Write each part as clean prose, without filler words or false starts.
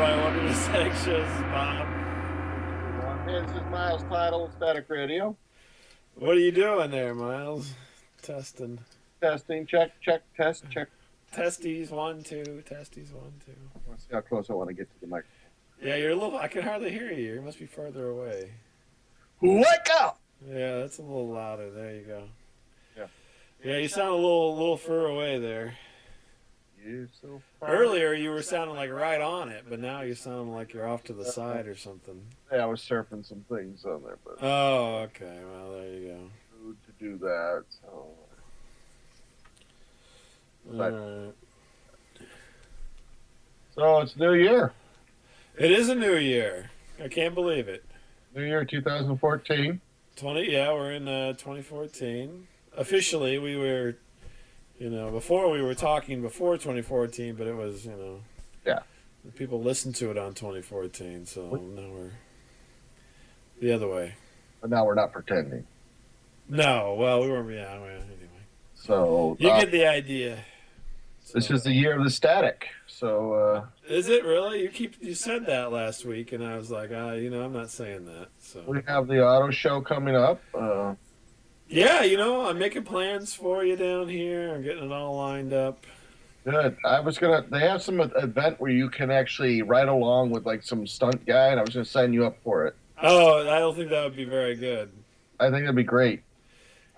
everybody. Welcome to Static Shows, Bob. Hey, this is Miles Title, Static Radio. What are you doing there, Miles? Testing. Testing, check, check, test, check. Testes, 1, 2. Testes, 1, 2. Let's see how close I want to get to the microphone. Yeah, you're a little. I can hardly hear you. You must be further away. Wake up! Yeah, that's a little louder. There you go. Yeah. Yeah, you sound a little further away there. You're so far. Earlier, you were sounding like right on it, but now you sound like you're off to the side or something. Yeah, I was surfing some things on there, but Oh, okay. Well, there you go. to do that. So, All right. so it's New Year. It is a new year. I can't believe it. New Year 2014. Yeah, we're in 2014. Officially, we were, before we were talking before 2014, but it was, Yeah. people listened to it on 2014, so now we're the other way. But now we're not pretending. No, well, we weren't, anyway. So You get the idea. this is the year of the static. So Is it really? You said that last week, and I was like, I'm not saying that. So we have the auto show coming up. yeah, I'm making plans for you down here. I'm getting it all lined up. Good. They have some event where you can actually ride along with like some stunt guy, and I was gonna sign you up for it. Oh, I don't think that would be very good. I think it'd be great.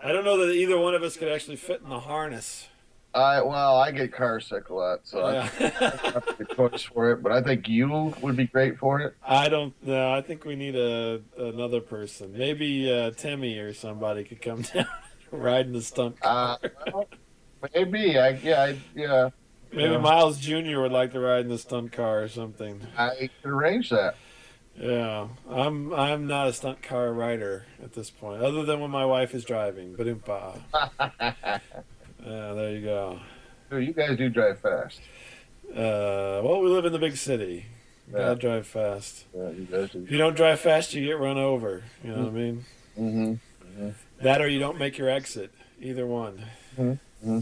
I don't know that either one of us could actually fit in the harness. I get car sick a lot, so Yeah. I have a good choice for it. But I think you would be great for it. I don't know. I think we need another person. Maybe Timmy or somebody could come down riding the stunt car. Well, maybe. Yeah. Maybe Miles Jr. would like to ride in the stunt car or something. I could arrange that. Yeah, I'm not a stunt car rider at this point, other than when my wife is driving. Ba-dum-ba. Yeah, there you go. Dude, you guys do drive fast. Well, we live in the big city. You gotta drive fast. Yeah, you guys do. If you don't drive fast, you get run over. You know what I mean? Mm-hmm. That or you don't make your exit. Either one. Mm-hmm.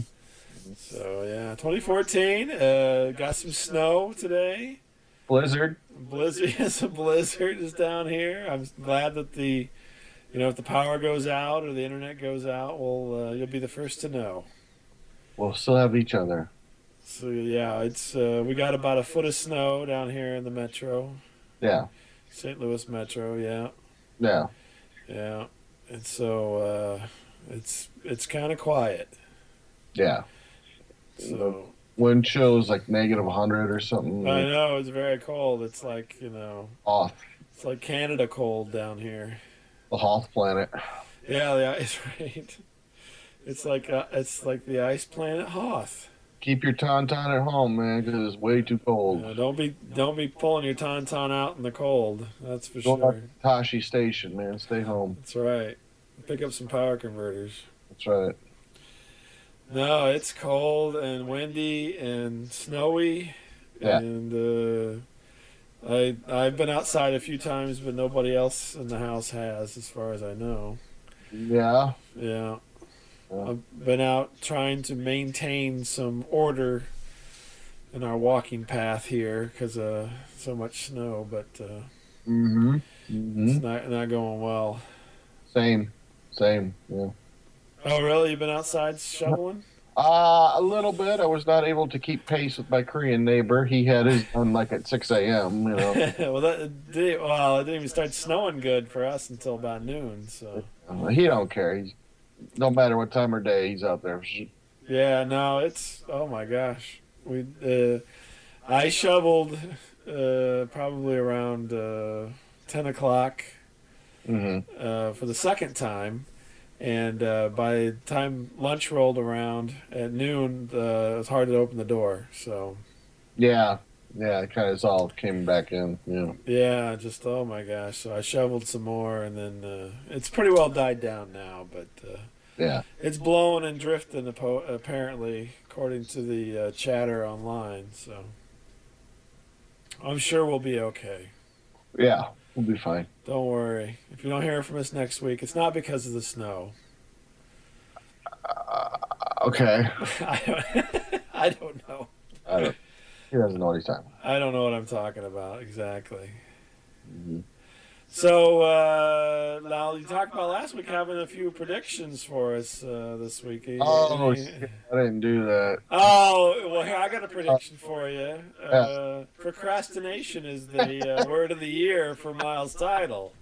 So, yeah, 2014. Got some snow today. Blizzard. Yes, a blizzard is down here. I'm glad that if the power goes out or the internet goes out, you'll be the first to know. We'll still have each other. So yeah, it's we got about a foot of snow down here in the metro. Yeah. St. Louis Metro, yeah. Yeah. Yeah. And so it's kind of quiet. Yeah. So wind chill's like -100 or something. I know it's very cold. It's like Off. It's like Canada cold down here. The Hoth planet. Yeah, the ice right. It's like the ice planet Hoth. Keep your tauntaun at home, man, because it's way too cold. Don't be pulling your tauntaun out in the cold. That's for Go sure. to Tashi Station, man. Stay home. That's right. Pick up some power converters. That's right. No, it's cold and windy and snowy, Yeah. and I've been outside a few times, but nobody else in the house has, as far as I know. Yeah. Yeah. I've been out trying to maintain some order in our walking path here because of so much snow, but it's not going well. Same. Yeah. Oh, really? You've been outside shoveling? A little bit. I was not able to keep pace with my Korean neighbor. He had his done like at 6 a.m. Well, it didn't even start snowing good for us until about noon. So He don't care. No matter what time of day, he's out there. yeah, no, it's oh my gosh. I shoveled probably around 10 o'clock for the second time. And by the time lunch rolled around at noon, it was hard to open the door. So Yeah, it kind of all came back in. Yeah, just oh my gosh. So I shoveled some more, and then it's pretty well died down now. But Yeah. it's blowing and drifting apparently, according to the chatter online. So I'm sure we'll be okay. Yeah, we'll be fine. Don't worry. If you don't hear from us next week, it's not because of the snow. Okay. I don't know. He doesn't know what he's talking I don't know what I'm talking about exactly. about. So now you talked about last week having a few predictions for us this week. Oh, shit, I didn't do that. Oh, well, here I got a prediction for you. Yeah. Procrastination is the word of the year for Miles' title.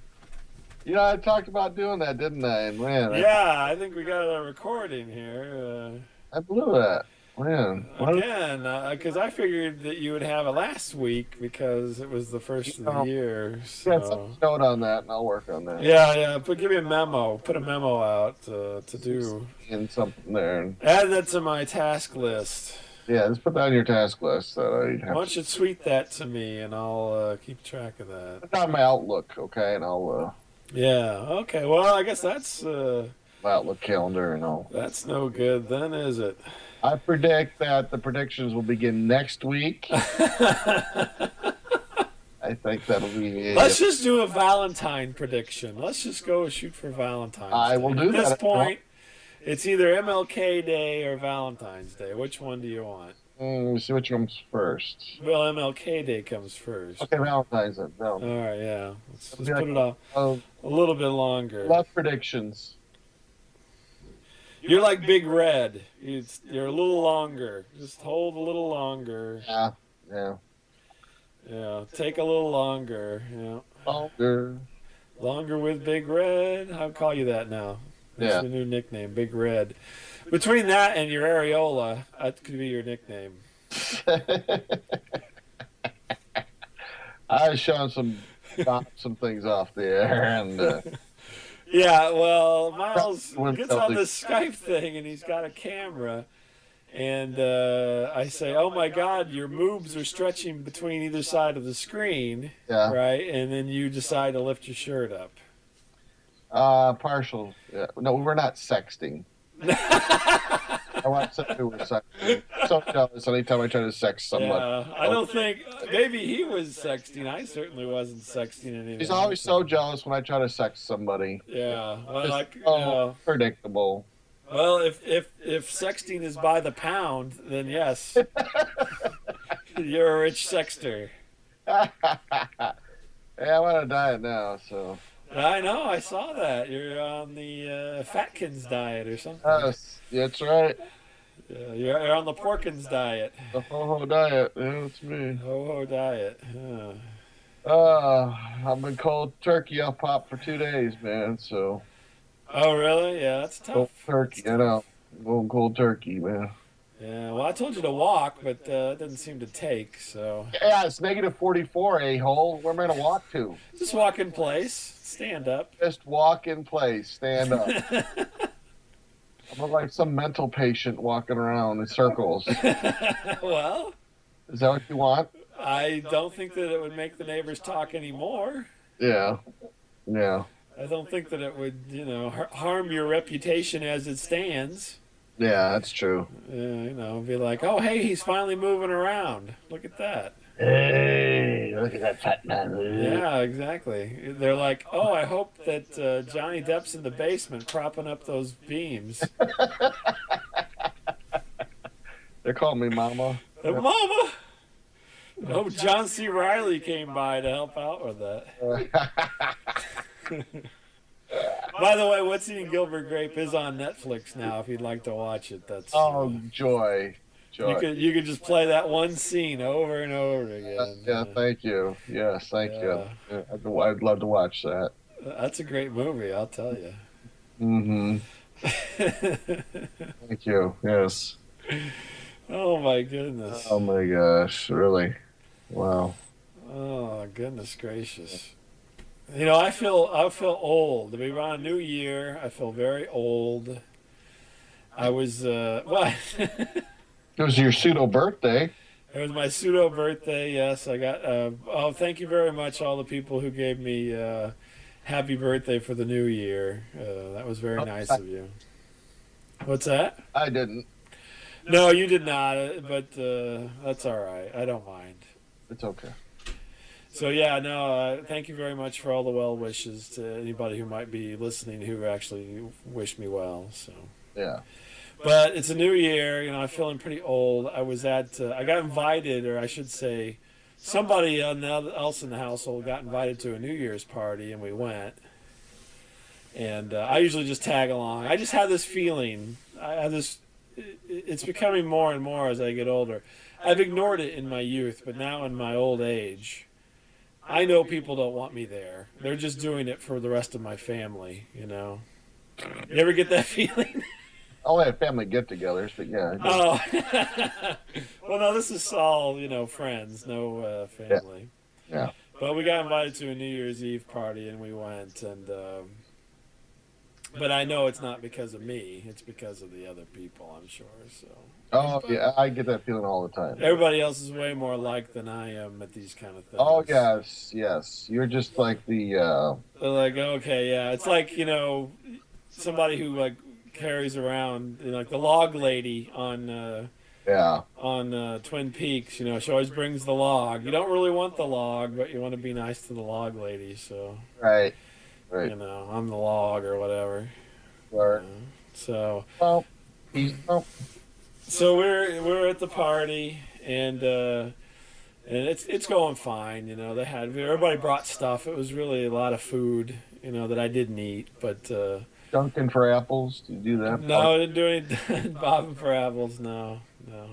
I talked about doing that, didn't I? And man, Yeah, I think we got a recording here. I blew that. Man, what? Again, because I figured that you would have it last week because it was the first of the year. Yeah, some So note on that, and I'll work on that. yeah. But give me a memo. Put a memo out to do. And something there. Add that to my task list. Yeah, just put that on your task list. Why don't you tweet that to me, and I'll keep track of that. put on my Outlook, okay, and I'll Yeah. Okay. Well, I guess that's my Outlook calendar, and I'll. that's no good then, is it? I predict that the predictions will begin next week. I think that'll be. Let's just do a Valentine prediction. Let's just go shoot for Valentine's I Day. will do At that. this point, it's either MLK Day or Valentine's Day. Which one do you want? Let me see which comes first. Well, MLK Day comes first. Okay, Valentine's Day. All right, yeah. Let's It'll put be it off a little bit longer. love predictions. You're like Big Red. You're a little longer. Just hold a little longer. Yeah. Yeah, take a little longer. Yeah. Longer. Longer with Big Red. I'll call you that now. That's Yeah. the new nickname, Big Red. Between that and your areola, that could be your nickname. I was showing some things off the air, and Yeah, well, Miles Wouldn't gets tell on the- the Skype thing and he's got a camera. And I say, oh my God, your moves are stretching between either side of the screen. yeah, Right? And then you decide to lift your shirt up. partial. Yeah. No, we're not sexting. I want to say we were sexting. So jealous anytime I try to sext somebody. Yeah, I don't think, maybe he was sexting. I certainly wasn't sexting anything. He's always so jealous when I try to sext somebody. Yeah, well, It's like, so predictable. well, if sexting is by the pound, then yes, you're a rich sexter. Yeah, I'm on a diet now, so. I know, I saw that. You're on the Fatkins diet or something. Yes, that's right. You're on the Porkins diet. The ho-ho diet. Yeah, it's me. Ho-ho diet. I've been cold turkey. I'll pop for 2 days, man, so. Oh, really? Yeah, that's Cold tough. turkey, I know. Going cold turkey, man. Yeah, well, I told you to walk, but it didn't seem to take, so. Yeah, it's negative 44, a-hole. Where am I going to walk to? Just walk in place. Stand up. Just walk in place. Stand up. I'm like some mental patient walking around in circles. Well, Is that what you want? I don't think that it would make the neighbors talk anymore. Yeah. Yeah. I don't think that it would, harm your reputation as it stands. Yeah, that's true. Be like, oh, hey, he's finally moving around. Look at that. Hey, look at that fat man. Yeah, exactly. They're like, oh, I hope that Johnny Depp's in the basement propping up those beams. They're calling me mama. Mama! I hope John C. Reilly came by to help out with that. By the way, What's Eating Gilbert Grape is on Netflix now. If you'd like to watch it, that's Oh, joy. you could just play that one scene over and over again. Yeah, thank you. Yes, thank you. Yeah, I'd love to watch that. That's a great movie, I'll tell you. Mm-hmm. Thank you. Yes. Oh my goodness. Oh my gosh, really? Wow. Oh goodness gracious. I feel old. We're on a new year. I feel very old. I was what? It was your pseudo birthday. It was my pseudo birthday. Yes, I got. Thank you very much, all the people who gave me happy birthday for the new year. That was very nice of you. What's that? I didn't. No, you did not. But that's all right. I don't mind. It's okay. So yeah, no. Thank you very much for all the well wishes to anybody who might be listening who actually wished me well. So. Yeah. But it's a new year. I'm feeling pretty old. I got invited, or I should say, somebody else in the household got invited to a New Year's party, and we went. And I usually just tag along. I just have this feeling. I have this. It's becoming more and more as I get older. I've ignored it in my youth, but now in my old age, I know people don't want me there. They're just doing it for the rest of my family. You ever get that feeling? I only have family get-togethers, but yeah. Oh, well, no, this is all friends, no Yeah. family. Yeah. But we got invited to a New Year's Eve party, and we went. And but I know it's not because of me; it's because of the other people. I'm sure. So. Oh, But yeah. I get that feeling all the time. everybody else is way more alike than I am at these kind of Oh, things. yes. Yes. You're just like the. They're like, okay, yeah, it's like somebody who like carries around like the log lady Yeah. on Twin Peaks. She always brings the log. You don't really want the log, but you want to be nice to the log lady. So Right. Right. I'm the log or whatever. Or, So well, he's. Oh, so we're at the party and it's going fine. Everybody brought stuff. It was really a lot of food. That I didn't eat, but. dunking for apples. Do you do that? No, I didn't do any bobbing for apples. No, no.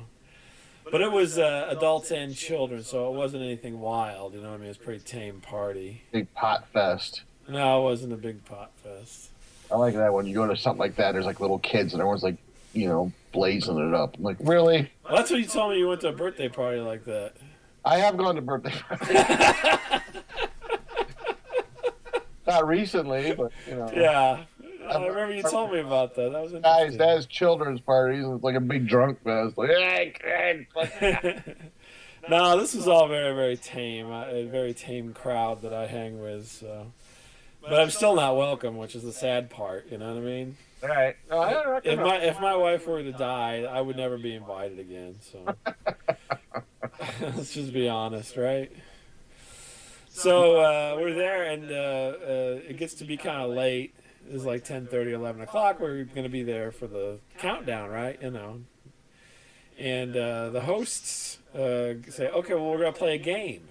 But it was adults and children, so it wasn't anything wild. You know what I mean? It was a pretty tame party. Big pot fest. No, it wasn't a big pot fest. I like that when you go to something like that. There's like little kids and everyone's like, blazing it up. I'm like, really? Well, that's what you told me. You went to a birthday party like that. I have gone to birthday parties. Not recently, but Yeah, I remember you told me about that. That was guys, interesting. that's children's parties. It's like a big drunk fest. Like, hey, kids. No, this was all very, very tame. A very tame crowd that I hang with. So. But I'm still not welcome, which is the sad part. You know what I mean? All right. No, I don't If reckon. if my wife were to die, I would never be invited again. So let's just be honest, right? So we're there, and it gets to be kind of late. It's like 10:30, 11 o'clock. We're going to be there for the countdown, right? And the hosts say, "Okay, well, we're going to play a game."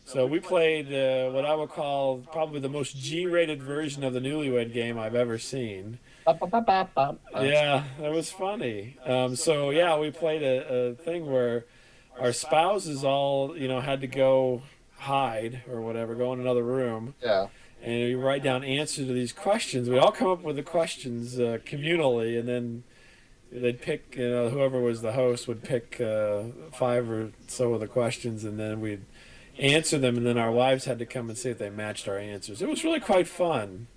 So we played what I would call probably the most G-rated version of the Newlywed Game I've ever seen. Yeah, that was funny. So yeah, we played a thing where our spouses all had to go hide or whatever, go in another room, Yeah. and we write down answers to these questions. We all come up with the questions communally, and then they'd pick. Whoever was the host would pick 5 or so of the questions, and then we'd answer them, and then our wives had to come and see if they matched our answers. It was really quite fun.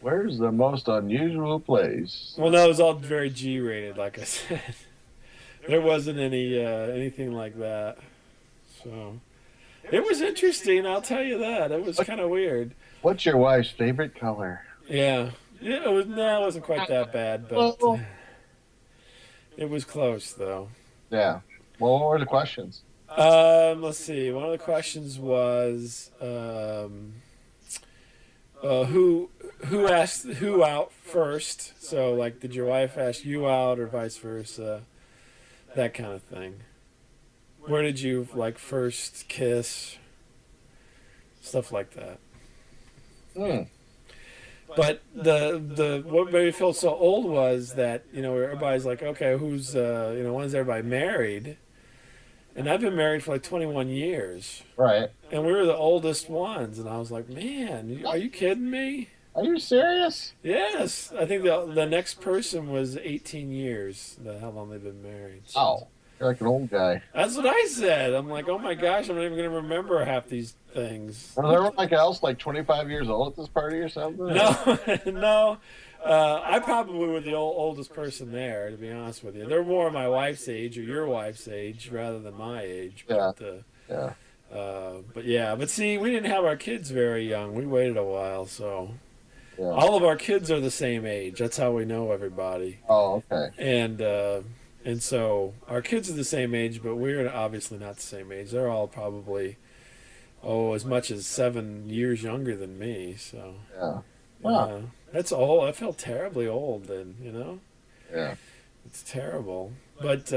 Where's the most unusual place? Well, no, it was all very G-rated, like I said. There wasn't anything like that. So it was interesting, I'll tell you that. It was kind of weird. What's your wife's favorite color? Yeah. Yeah, it wasn't quite that bad, but it was close though. Yeah. Well, what were the questions? Let's see. One of the questions was who asked who out first. So like, did your wife ask you out or vice versa? That kind of thing. Where did you like first kiss? Stuff like that. Hmm. But the what made me feel so old was that everybody's like, okay, who's when's everybody married? And I've been married for like 21 years, Right. and we were the oldest ones. And I was like, man, are you kidding me? Are you serious? Yes, I think the next person was 18 years. How long they've been married. So Oh, you're like an old guy. that's what I said. I'm like, oh my gosh, I'm not even gonna remember half these things. Was everyone like else like 25 years old at this party or something? No, no. I probably were the oldest person there, to be honest with you. They're more my wife's age or your wife's age rather than my age. Yeah. But, Yeah. but yeah, but see, we didn't have our kids very young. We waited a while, so Yeah. all of our kids are the same age. That's how we know everybody. Oh, okay. And so our kids are the same age, but we're obviously not the same age. They're all probably as much as 7 years younger than me. So Yeah. Huh. Yeah, that's old. I felt terribly old then. Yeah. It's terrible. But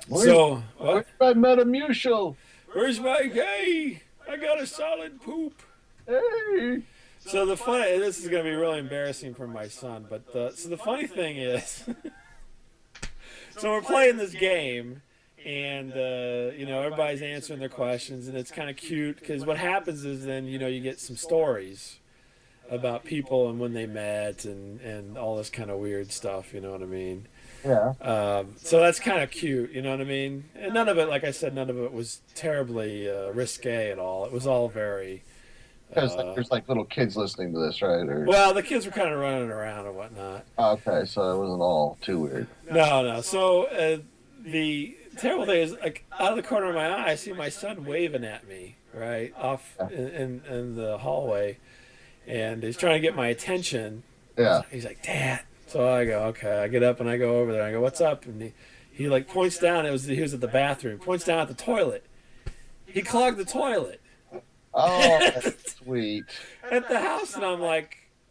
Where's so where's what? my Metamucil? Where's my gay? I got a solid poop. Hey. So the funny, this is going to be really embarrassing for my son, but so the funny thing is, so we're playing this game, and everybody's answering their questions, and it's kind of cute because what happens is then you get some stories about people and when they met and all this kind of weird stuff. You know what I mean? Yeah. So that's kind of cute. You know what I mean? And none of it, like I said, none of it was terribly risque at all. It was all very. Because there's like little kids listening to this, right? Or Well, the kids were kind of running around and whatnot. okay, so it wasn't all too weird. No. So the terrible thing is, like, out of the corner of my eye, I see my son waving at me, right off in the hallway, and he's trying to get my attention. Yeah. He's like, "Dad." So I go, "Okay." I get up and I go over there. I go, "What's up?" And he like points down. He was at the bathroom. Points down at the toilet. He clogged the toilet. Oh, that's sweet. At the house, and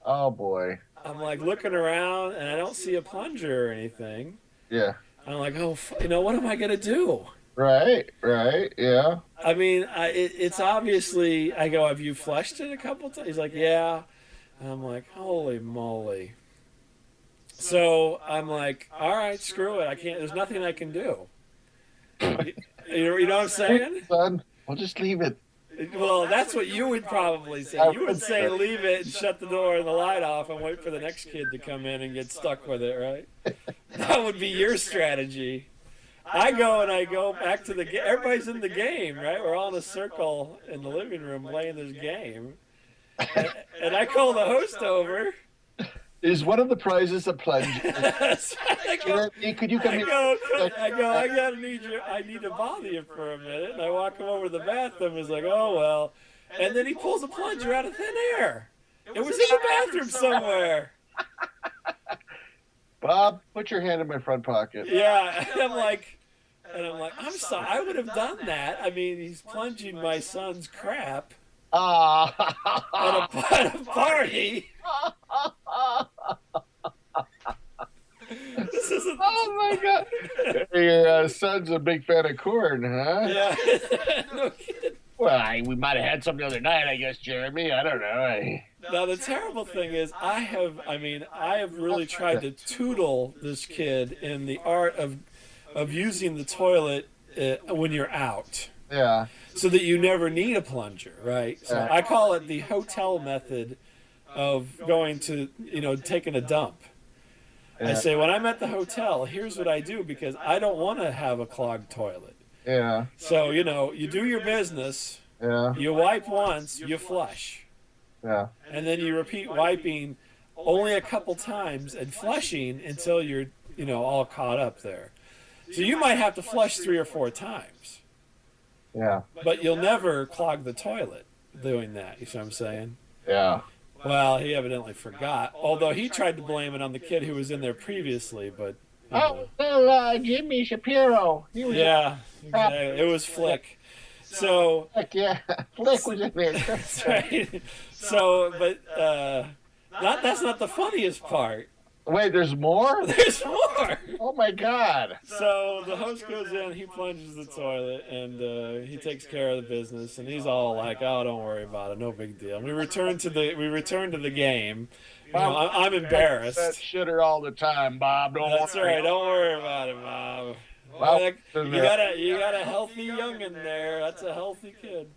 Oh boy. I'm like looking around, and I don't see a plunger or anything. Yeah. I'm like, oh, what am I gonna do? Right. Right. Yeah. I mean, it's obviously. I go, have you flushed it a couple times? He's like, yeah. And I'm like, holy moly. So I'm like, all right, screw it. I can't. There's nothing I can do. You know what I'm saying? Son, we'll just leave it. Well, that's what you would probably say. You would say leave it and shut the door and the light off and wait for the next kid to come in and get stuck with it, right? That would be your strategy. I go back to the game. Everybody's in the game, right? We're all in a circle in the living room playing this game. And I call the host over. Is one of the prizes a plunge? Could you come here? I need to bother you for a minute. And I walk him over to the bathroom. He's like, oh, well. And then he pulls a plunger out of thin air. It was in the bathroom somewhere. Bob, put your hand in my front pocket. Yeah. And I'm like, I'm sorry. I would have done that. I mean, he's plunging my son's crap at a party. This isn't. Oh my God! Your son's a big fan of corn, huh? Yeah. No kidding. Well, we might have had some the other night, I guess, Jeremy. I don't know. Now the terrible thing is, I have really tried to tutor this kid in the art of using the toilet when you're out. Yeah. So that you never need a plunger, right? So I call it the hotel method of going to, taking a dump. I say, when I'm at the hotel, here's what I do because I don't want to have a clogged toilet. Yeah. So, you do your business. Yeah. You wipe once, you flush. Yeah. And then you repeat wiping only a couple times and flushing until you're, all caught up there. So you might have to flush 3 or 4 times. Yeah. But you'll never clog the toilet doing that. You see what I'm saying? Yeah. Well, he evidently forgot. Although he tried to blame it on the kid who was in there previously, but. Jimmy Shapiro. Yeah, exactly. It was Flick. So. Flick, yeah. Flick was in there. That's right. So, but that's not the funniest part. Wait, there's more? There's more. Oh my God. So the host goes in, he plunges the toilet, and he takes care of the business, and he's all like, "Oh, don't worry about it, no big deal." And we return to the game. I'm embarrassed. That shitter all the time, Bob. That's right. Don't worry about it, Bob. Well, you got a healthy youngin there. That's a healthy kid.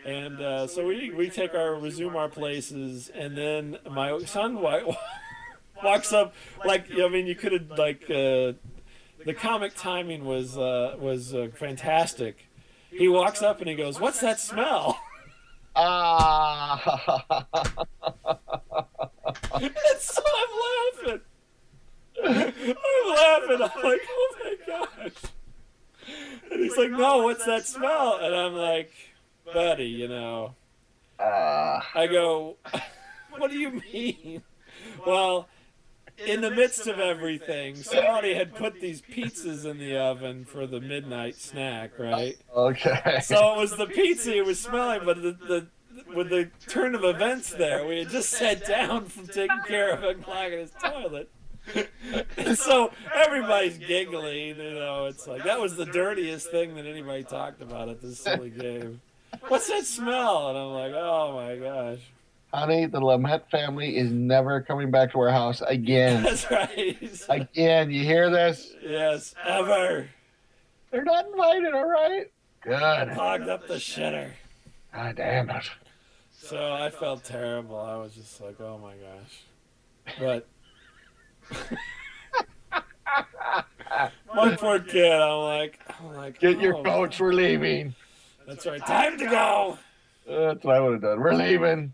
And so we resume our places, and then my son walks up you could have the comic timing was fantastic. He walks up and he goes, "What's that smell?" And so I'm laughing. I'm like, "Oh my gosh!" And he's like, "No, what's that smell?" And I'm like, "Buddy, I go, "What do you mean?" Well, in the midst of everything, somebody had put these pizzas in the oven for the midnight snack, right? Okay. So it was the pizza it was smelling, but with the turn of events there, we had just sat down from taking care of him clogging his toilet. And so everybody's giggling, it's like that was the dirtiest thing that anybody talked about at this silly game. What's that smell? And I'm like, oh my gosh. Honey, the Lamette family is never coming back to our house again. That's right. Again, you hear this? Yes, ever. They're not invited, all right? Good. Clogged up the shitter. God damn it. So I felt terrible. I was just like, oh my gosh. But my poor kid, I'm like, Get your coats, we're leaving. That's right. Time to go. That's what I would have done. We're leaving.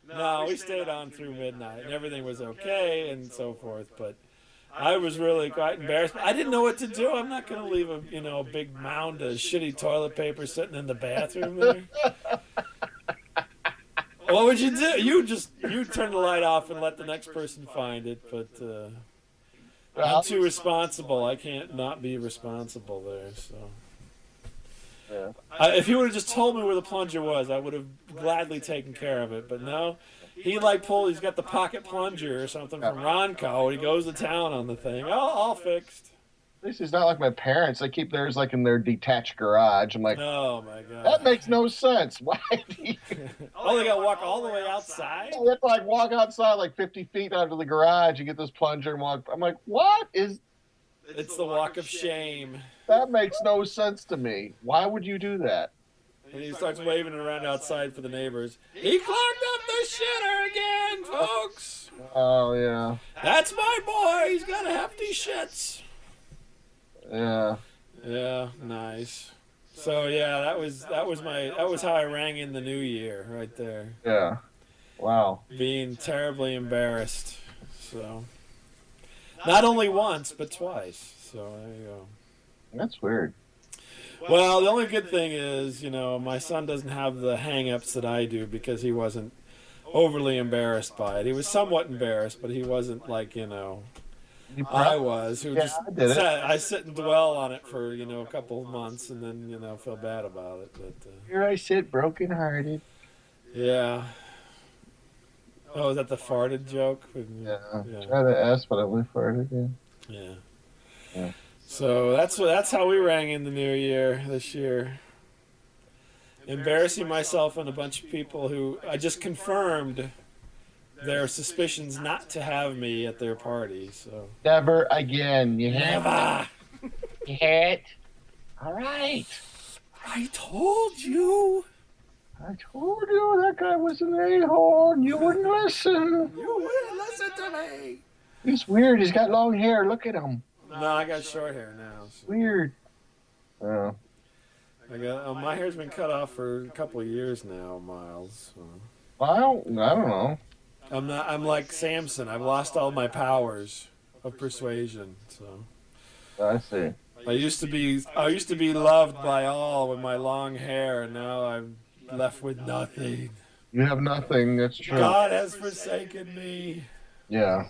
No, we stayed on through midnight, and everything was okay and so forth. But I was really quite embarrassed. I didn't know what to do. I'm not going to leave a big mound of shitty toilet paper sitting in the bathroom there. What would you do? You turn the light off and let the next person find it. But I'm too responsible. I can't not be responsible there. So. Yeah. If he would have just told me where the plunger was, I would have gladly taken care of it. But no, he's got the pocket plunger or something from Ronco, and he goes to town on the thing. Oh, all fixed. At least he's not like my parents. They keep theirs like in their detached garage. I'm like, oh my god, that makes no sense. Why do you... Oh, they got to walk all the way outside? You have to like walk outside like 50 feet out of the garage and get this plunger and walk. I'm like, what is... It's the walk of shame. That makes no sense to me. Why would you do that? And he starts waving it around outside for the neighbors. He clogged up the shitter again, folks. Oh, yeah. That's my boy. He's got a hefty shits. Yeah. Yeah, nice. So yeah, that was how I rang in the new year right there. Yeah. Wow. Being terribly embarrassed. So not only once, but twice. So there you go. That's weird. Well, the only good thing is, my son doesn't have the hang-ups that I do because he wasn't overly embarrassed by it. He was somewhat embarrassed, but he wasn't like, I was. Who just I sit and dwell on it for, a couple of months and then, feel bad about it. But here I sit, broken-hearted. Yeah. Oh, is that the farted joke? Yeah. Try to ask, but I only farted. Yeah. Yeah. So that's how we rang in the new year this year. Embarrassing myself and a bunch of people who I just confirmed their suspicions not to have me at their party. So never again. You never. You hit. All right. I told you. I told you that guy was an a-hole and you wouldn't listen. You wouldn't listen to me. He's weird. He's got long hair. Look at him. No, I got short hair now. So. Weird. Oh. My hair's been cut off for a couple of years now, Miles. So. Well, I don't know. I'm like Samson. I've lost all my powers of persuasion. So. I see. I used to be loved by all with my long hair, and now I'm left with nothing. You have nothing. That's true. God has forsaken me. Yeah.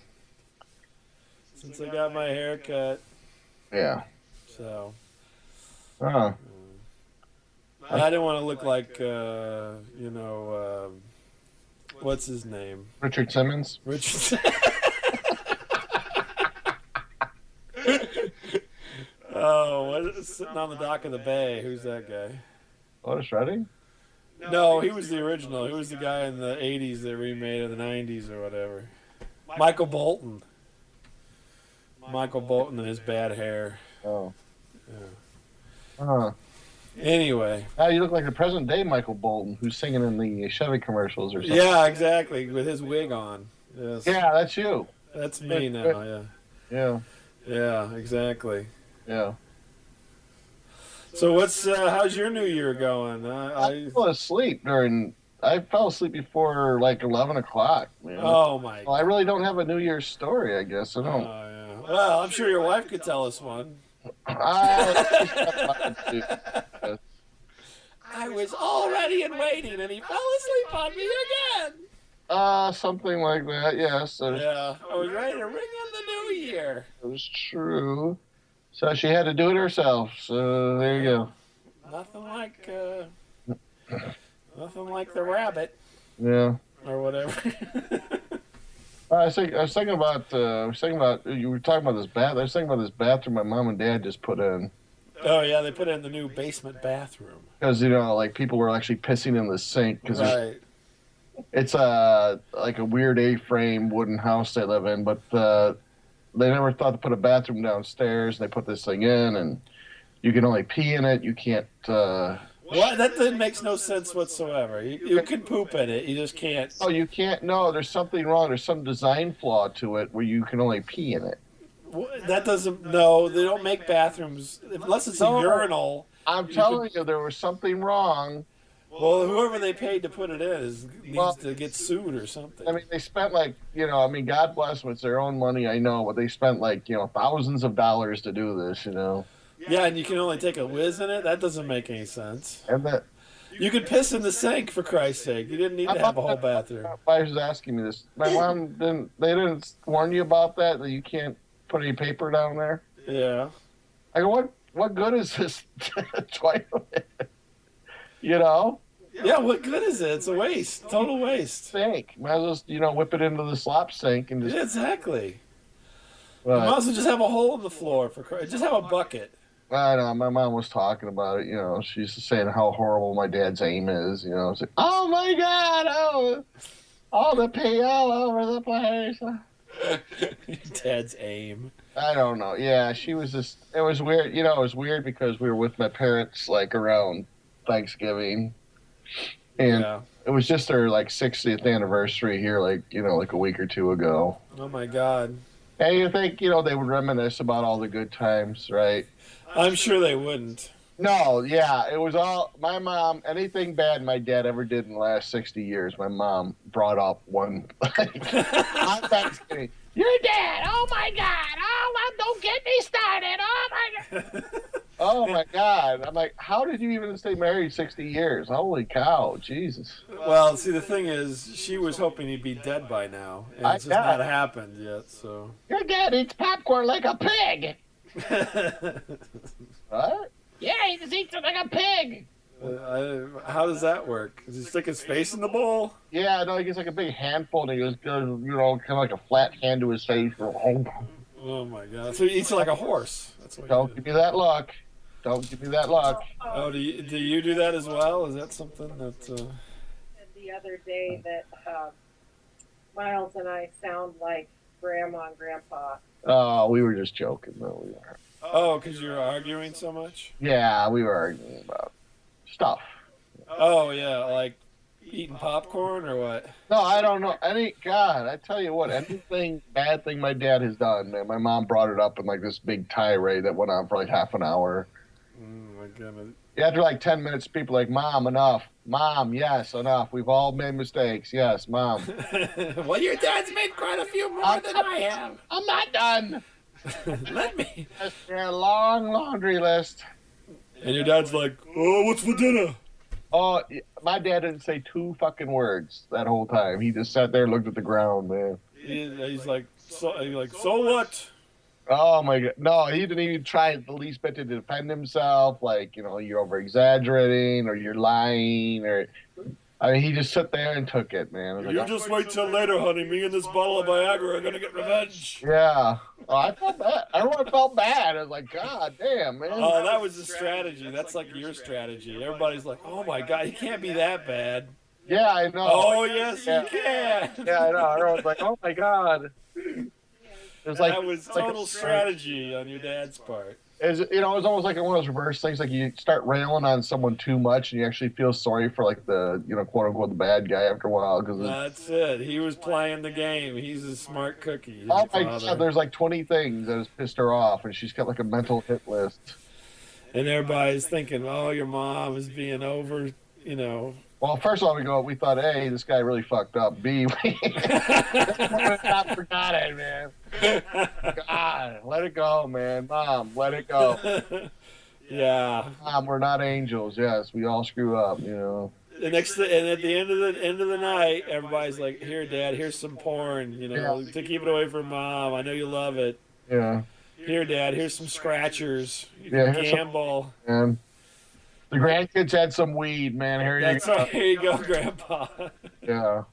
Since I got my hair cut. Yeah. So. Huh. I didn't want to look like, what's his name? Richard Simmons? Richard Oh, sitting on the dock of the bay. Who's that guy? Otis Redding? No, he was the original. He was the guy in the 80s that remade in the 90s or whatever. Michael Bolton. Michael Bolton and his bad hair. Oh. Yeah. Huh. Anyway. Now you look like the present day Michael Bolton who's singing in the Chevy commercials or something. Yeah, exactly. With his wig on. Yes. Yeah, that's you. That's me now, yeah. Yeah. Yeah, exactly. Yeah. So how's your new year going? I fell asleep before like 11 o'clock. Man. Oh my! Well, I really don't have a New Year's story. I guess I don't. Oh yeah. Well, I'm sure your wife could tell us one. I was all ready and waiting, and he fell asleep on me again. Something like that. Yes. Yeah. I was ready to ring in the new year. It was true. So she had to do it herself. So there you go. Nothing like Nothing like the rabbit Yeah. or whatever. I was thinking about you were talking about this bath. I was thinking about this bathroom my mom and dad just put in Oh yeah, they put it in the new basement bathroom. because like people were actually pissing in the sink because Right. it's like a weird A-frame wooden house they live in, but they never thought to put a bathroom downstairs. They put this thing in, and you can only pee in it. You can't. What? That makes no sense whatsoever. You can poop in it. You just can't. Oh, you can't. No, there's something wrong. There's some design flaw to it where you can only pee in it. That doesn't. No, they don't make bathrooms unless it's a No, urinal. I'm telling you, there was something wrong. Well, whoever they paid to put it in needs Well, to get sued or something. I mean, they spent God bless them, it's their own money, I know, but they spent thousands of dollars to do this. Yeah, and you can only take a whiz in it. That doesn't make any sense. And that You could piss in the sink for Christ's sake. You didn't need to have a whole bathroom. My wife was asking me this. My mom didn't. They didn't warn you about that you can't put any paper down there. Yeah. I go, what good is this toilet? You know? Yeah, what good is it? It's a waste. Total waste. Sink. Might as well, whip it into the slop sink and just. Yeah, exactly. But, You might as well just have a hole in the floor for Christ. Just have a bucket. I know. My mom was talking about it. She's saying how horrible my dad's aim is. It's like, oh my God, all the pee all over the place. Dad's aim. I don't know. Yeah, she was just. It was weird. It was weird because we were with my parents like around Thanksgiving, and it was just their 60th anniversary here, like a week or two ago. Oh my God. And you think they would reminisce about all the good times, right? I'm sure they wouldn't. No, yeah, it was all my mom. Anything bad my dad ever did in the last 60 years, my mom brought up one on Thanksgiving. Your dad! Oh my God! Oh, don't get me started! Oh my God! Oh my God! I'm like, how did you even stay married 60 years? Holy cow! Jesus. Well, see, the thing is, she was hoping he'd be dead by now, and it's just not happened yet. So your dad eats popcorn like a pig. What? Yeah, he just eats it like a pig. How does that work? Does he stick his face in the bowl? Yeah, no, he gets like a big handful, and he goes, kind of like a flat hand to his face. Oh my God! So he eats it like a horse. That's what. Don't give me that luck. Don't give me that luck. Oh, do you do that as well? Is that something that? The other day that Miles and I sound like Grandma and Grandpa. Oh, we were just joking, though. We were. Oh, because you were arguing so much? Yeah, we were arguing about stuff. Oh, yeah, like eating popcorn or what? No, I don't know. God, I tell you what, anything bad thing my dad has done, man, my mom brought it up in like this big tirade that went on for like half an hour. Oh, my goodness. After like 10 minutes, people are like, Mom, enough. Mom, yes, enough. We've all made mistakes. Yes, Mom. Well, your dad's made quite a few more than I have. I'm not done. Let me. That's a long laundry list. And your dad's like, oh, what's for dinner? Oh, my dad didn't say two fucking words that whole time. He just sat there and looked at the ground, man. He's like, so what? Oh my God! No, he didn't even try the least bit to defend himself. Like you're over exaggerating or you're lying, or I mean, he just sat there and took it, man. You just wait till later, honey. Me and this bottle of Viagra are gonna get revenge. Yeah. Oh, I felt bad. Everyone felt bad. I was like, God damn, man. Oh, that was the strategy. That's like your strategy. Everybody's like, oh my God, he can't be that bad. Yeah, I know. Oh yes, he can. Yeah, I know. Everyone's like, oh my God. It's like that was total strategy on your dad's part. It was almost like one of those reverse things. Like you start railing on someone too much, and you actually feel sorry for like the quote unquote the bad guy after a while. That's it. He was playing the game. He's a smart cookie. Oh my God! There's like 20 things that has pissed her off, and she's got like a mental hit list. And everybody's thinking, "Oh, your mom is being over," Well, first of all, we thought, A, this guy really fucked up. B, we not forgot it, man. God, let it go, man. Mom, let it go. Yeah. Mom, we're not angels. Yes, we all screw up, And at the end of the night, everybody's like, "Here, Dad, here's some porn, to keep it away from Mom. I know you love it. Yeah. Here, Dad, here's some scratchers. You can gamble." And The grandkids had some weed, man. Here you That's go. right. Here you go, Grandpa. Yeah.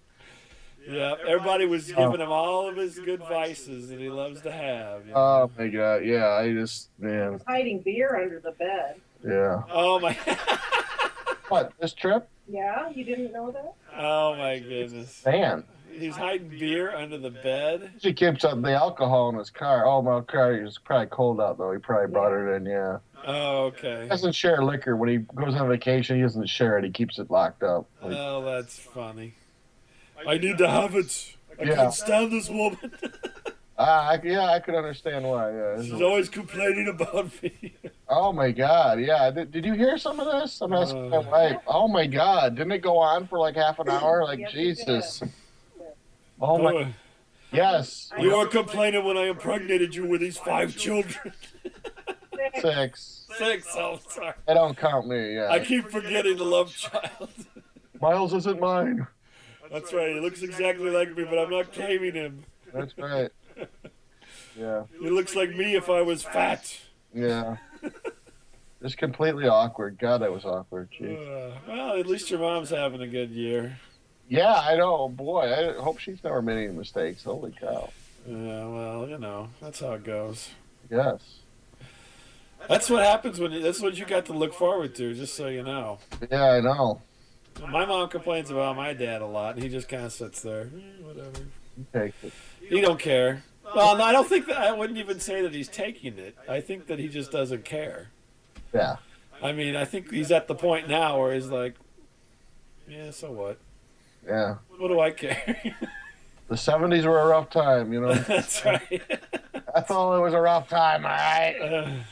Yeah, everybody was giving him all of his good vices that he loves to have. Oh my God. Yeah. Man. Hiding beer under the bed. Yeah. Oh my. What? This trip? Yeah, you didn't know that? Oh my goodness. Man. He's hiding beer under the bed. He keeps up the alcohol in his car. Oh, my car is probably cold out though. He probably brought it in. Yeah. Oh, okay. He doesn't share liquor when he goes on vacation. He doesn't share it. He keeps it locked up. Oh, that's funny. I need to have it. I can't stand this woman. I could understand why. Yeah. She's always complaining about me. Oh my God. Yeah. Did you hear some of this? I'm asking my wife. Oh my God. Didn't it go on for like half an hour? Like Yes, Jesus. Oh my. Yes. You were complaining when I impregnated you with these 5 children. 6. 6. Oh, sorry. They don't count me. Yeah. I keep forgetting the love child. Miles isn't mine. That's right. He looks exactly like me, but I'm not claiming him. That's right. Yeah. He looks like me if I was fat. Yeah. Just completely awkward. God, that was awkward. Well, at least your mom's having a good year. Yeah, I know. Boy, I hope she's never made any mistakes. Holy cow. Yeah, well, that's how it goes. Yes. That's what happens that's what you got to look forward to, just so you know. Yeah, I know. My mom complains about my dad a lot, and he just kind of sits there. Whatever. He takes it. He don't care. Well, no, I don't think that. I wouldn't even say that he's taking it. I think that he just doesn't care. Yeah. I mean, I think he's at the point now where he's like, yeah, so what? Yeah. What do I care? The 70s were a rough time, you know. That's right. That's all. It was a rough time, all right?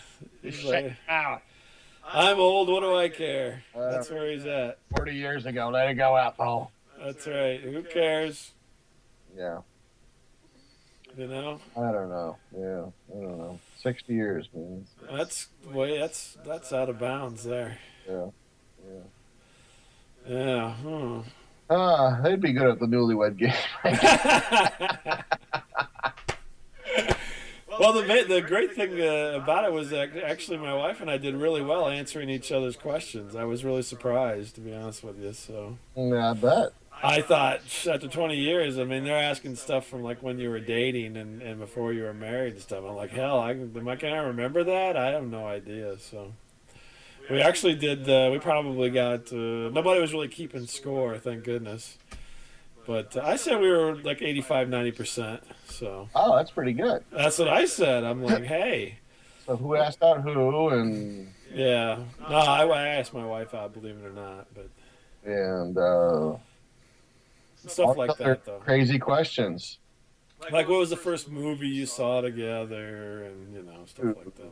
He's like, I'm old. What do I care? That's where he's at. 40 years ago. Let it go, Ethel. That's right. Who cares? Yeah. You know? I don't know. Yeah. I don't know. 60 years, man. That's out of bounds there. Yeah. Yeah. Hmm. They'd be good at the newlywed game. Well, the great thing about it was that actually my wife and I did really well answering each other's questions. I was really surprised, to be honest with you. So Yeah, I bet. I thought after 20 years, I mean, they're asking stuff from like when you were dating and before you were married and stuff. I'm like, hell, can I remember that? I have no idea. So we actually did. We probably got. Nobody was really keeping score, thank goodness. But I said we were like 85, 90%. So. Oh, that's pretty good. That's what I said. I'm like, hey. So who asked out who and? Yeah. No, I asked my wife out, believe it or not, but. And. Stuff like that, though. Crazy questions. Like, what was the first movie you saw together, and stuff like that.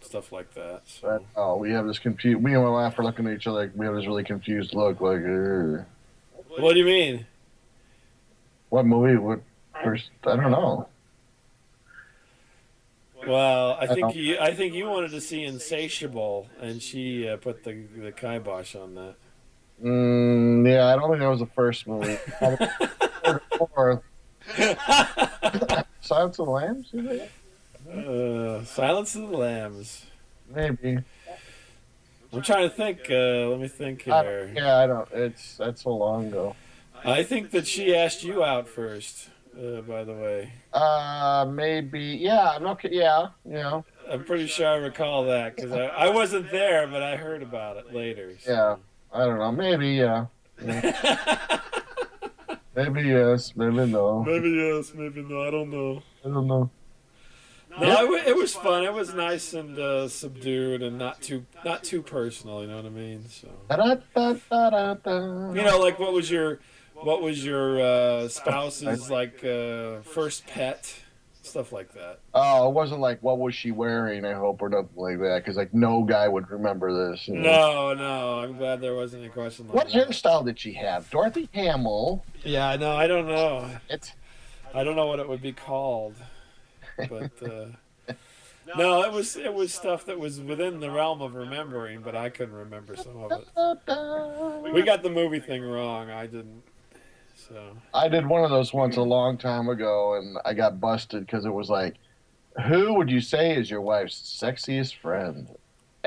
Stuff like that. So. We have this confused. Me and my wife are looking at each other. Like, we have this really confused look. Like, what do you mean? What movie? What first? I don't know. Well, I think you wanted to see Insatiable, and she put the kibosh on that. Yeah, I don't think that was the first movie. Fourth. Silence of the Lambs, is it? Silence of the Lambs. Maybe. I'm trying to think. Let me think here. I don't. That's so long ago. I think that she asked you out first. By the way. Maybe. Yeah. I'm not. Yeah. I'm pretty sure I recall that because I wasn't there, but I heard about it later. So. Yeah. I don't know. Maybe. Yeah. Maybe yes. Maybe no. Maybe yes. Maybe no. I don't know. No, it was fun. It was nice and subdued and not too personal. You know what I mean? So. Like what was your spouse's like first pet, stuff like that. Oh, it wasn't like what was she wearing? I hope or nothing like that, because like no guy would remember this. No, I'm glad there wasn't a question like what that. hairstyle did she have? Dorothy Hamill. Yeah, no, I don't know. I don't know what it would be called. But no, it was stuff that was within the realm of remembering, but I couldn't remember some of it. We got the movie thing wrong. I didn't. So I did one of those once a long time ago, and I got busted because it was like, who would you say is your wife's sexiest friend?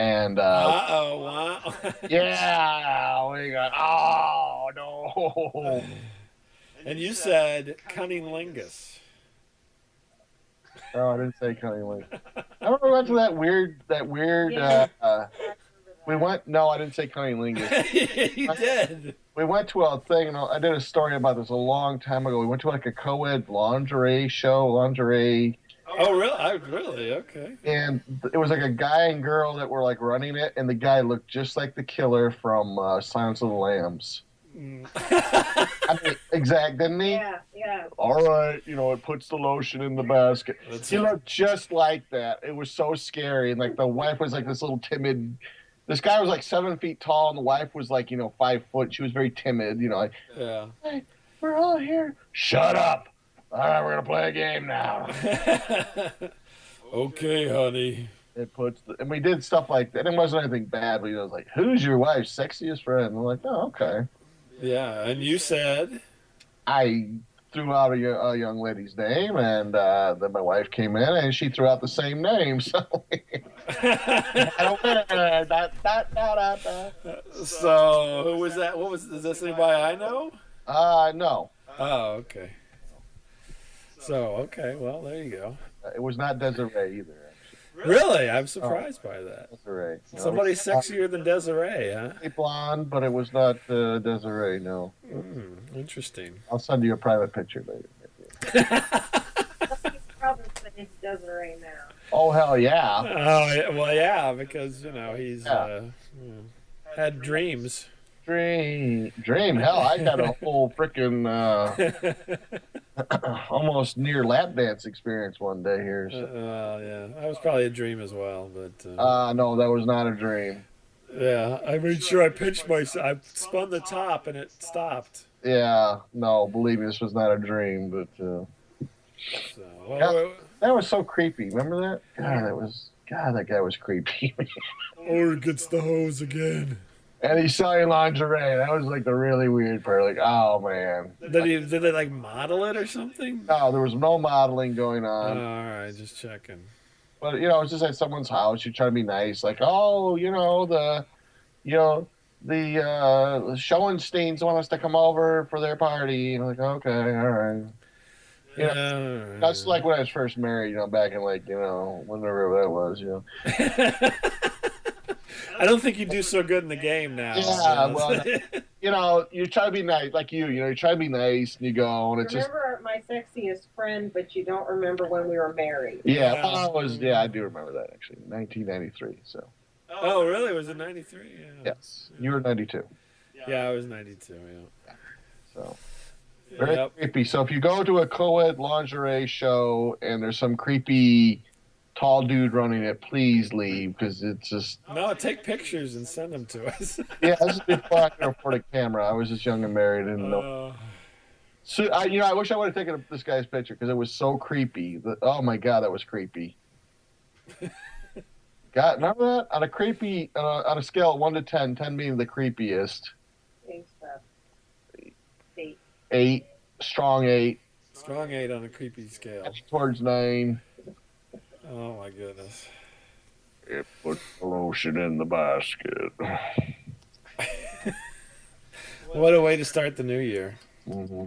And Wow. yeah, we got. Oh no. And you said cunnilingus. Oh, I didn't say cunning. I remember we went to that weird. Yeah. I remember We that. went. No, I didn't say cunnilingus. You did. We went to a thing, and I did a story about this a long time ago. We went to like a co-ed lingerie show, Oh, really? Really? Okay. and it was like a guy and girl that were like running it, and the guy looked just like the killer from Silence of the Lambs. Mm. I mean, exact, didn't he? Yeah, yeah. All right, it puts the lotion in the basket. That's He it. looked just like that. It was so scary, and like the wife was like this little timid. This guy was like 7 feet tall, and the wife was like 5 foot. She was very timid, like, Yeah. hey, we're all here. Shut up. All right, we're gonna play a game now. Okay, honey. And we did stuff like that. It wasn't anything bad, but it was like, who's your wife's sexiest friend? And I'm like, oh, okay. Yeah, and you said. I threw out a young lady's name, and then my wife came in, and she threw out the same name. So I don't care. So who was that? Is this anybody I know? No, Oh, okay. So, okay, well, there you go. it was not Desiree either. Really? I'm surprised by that. Desiree. No, Somebody it was sexier than Desiree, huh? blonde, but it was not Desiree. No. Interesting. I'll send you a private picture later. He's probably saying Desiree now. Oh hell yeah! Oh, yeah, well, yeah, because, he's had dreams. Dream. Hell, I had a whole freaking almost near lap dance experience one day here. So. Yeah, that was probably a dream as well, but... No, that was not a dream. Yeah, I made sure I pinched myself. I spun the top and it stopped. Yeah, no, believe me, this was not a dream, but So, that was so creepy. Remember that? God, that guy was creepy. or gets the hose again. And he's selling lingerie. That was like the really weird part. Like, oh man. Did they like model it or something? No, there was no modeling going Oh, on. all right, just checking. But it's just at someone's house. You try to be nice, like, oh, the Schoensteins want us to come over for their party. And like, okay, all right. That's like when I was first married, back in like, whenever that was, I don't think you do so good in the game now. Yeah, well, you try to be nice, like you try to be nice, and you go, and it's Remember my sexiest friend, but you don't remember when we were married. yeah, well, I do remember that actually, 1993. So. Oh, really? Was it 93? Yeah. Yes, you were 92. Yeah, I was 92. Yeah. So. Very creepy. So if you go to a co-ed lingerie show and there's some creepy tall dude running it, please leave because it's just. No, take pictures and send them to us. Yeah, this is before I could afford a camera. I was just young and married and no. So I wish I would have taken this guy's picture because it was so creepy. Oh my god, that was creepy. God, remember that on a scale of 1 to 10, 10 being the creepiest. Thanks, Beth. 8. 8, strong 8. Strong 8 on a creepy scale. Towards 9. Oh my goodness. It puts the lotion in the basket. What a way to start the new year. Mm-hmm.